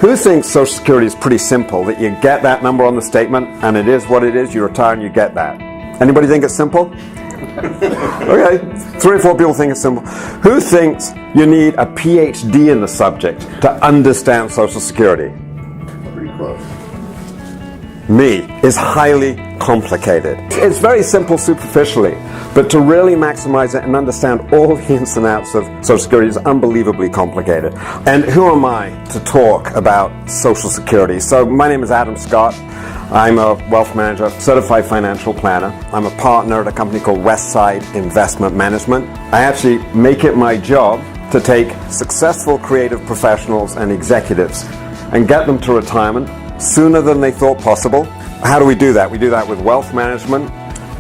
Who thinks Social Security is pretty simple, that you get that number on the statement and it is what it is, you retire and you get that? Anybody think it's simple? Okay, 3 or 4 people think it's simple. Who thinks you need a PhD in the subject to understand Social Security? Pretty close. Me. Is highly complicated. It's very simple superficially, but to really maximize it and understand all the ins and outs of Social Security is unbelievably complicated. And who am I to talk about Social Security? So my name is Adam Scott. I'm a wealth manager, certified financial planner. I'm a partner at a company called Westside Investment Management. I actually make it my job to take successful creative professionals and executives and get them to retirement sooner than they thought possible. How do we do that? We do that with wealth management,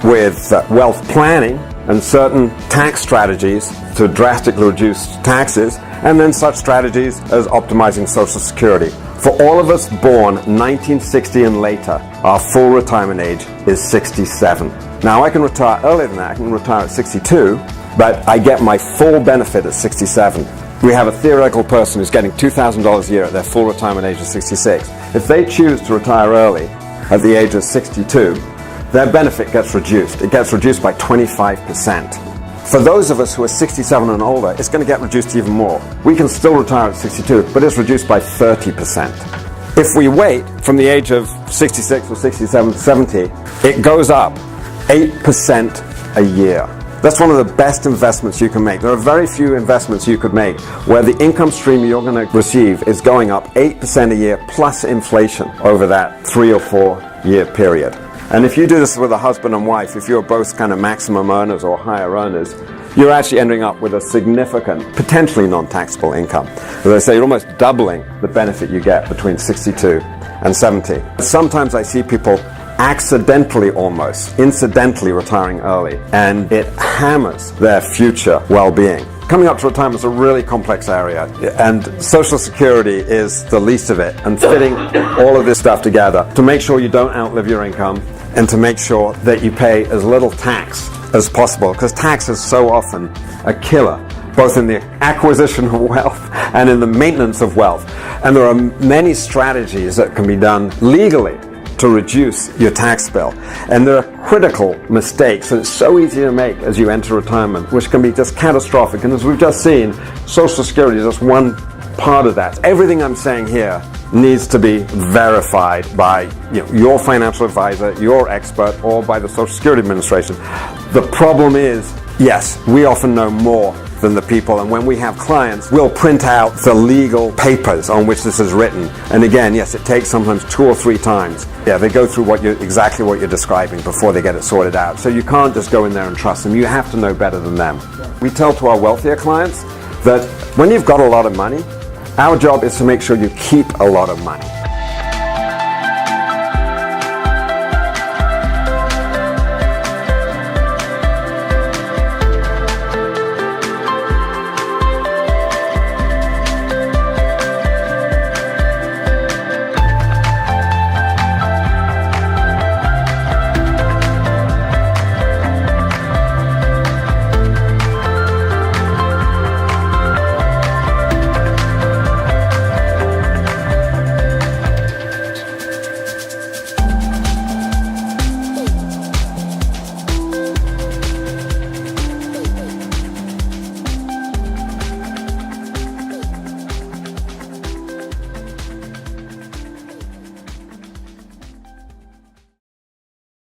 with wealth planning, and certain tax strategies to drastically reduce taxes, and then such strategies as optimizing Social Security. For all of us born 1960 and later, our full retirement age is 67. Now I can retire earlier than that, I can retire at 62, but I get my full benefit at 67. We have a theoretical person who's getting $2,000 a year at their full retirement age of 66. If they choose to retire early at the age of 62, their benefit gets reduced. It gets reduced by 25%. For those of us who are 67 and older, it's going to get reduced even more. We can still retire at 62, but it's reduced by 30%. If we wait from the age of 66 or 67 to 70, it goes up 8% a year. That's one of the best investments you can make. There are very few investments you could make where the income stream you're going to receive is going up 8% a year plus inflation over that 3 or 4 year period. And if you do this with a husband and wife, if you're both kind of maximum earners or higher earners, you're actually ending up with a significant, potentially non-taxable income. As I say, you're almost doubling the benefit you get between 62 and 70. Sometimes I see people accidentally, almost incidentally retiring early, and it hammers their future well-being. Coming up to retirement is a really complex area, and Social Security is the least of it, and fitting all of this stuff together to make sure you don't outlive your income and to make sure that you pay as little tax as possible, because tax is so often a killer, both in the acquisition of wealth and in the maintenance of wealth. And there are many strategies that can be done legally to reduce your tax bill. And there are critical mistakes that it's so easy to make as you enter retirement, which can be just catastrophic. And as we've just seen, Social Security is just one part of that. Everything I'm saying here needs to be verified by your financial advisor, your expert, or by the Social Security Administration. The problem is, yes, we often know more than the people, and when we have clients, we'll print out the legal papers on which this is written. And again, yes, it takes sometimes 2 or 3 times. Yeah, they go through exactly what you're describing before they get it sorted out. So you can't just go in there and trust them. You have to know better than them. We tell to our wealthier clients that when you've got a lot of money, our job is to make sure you keep a lot of money.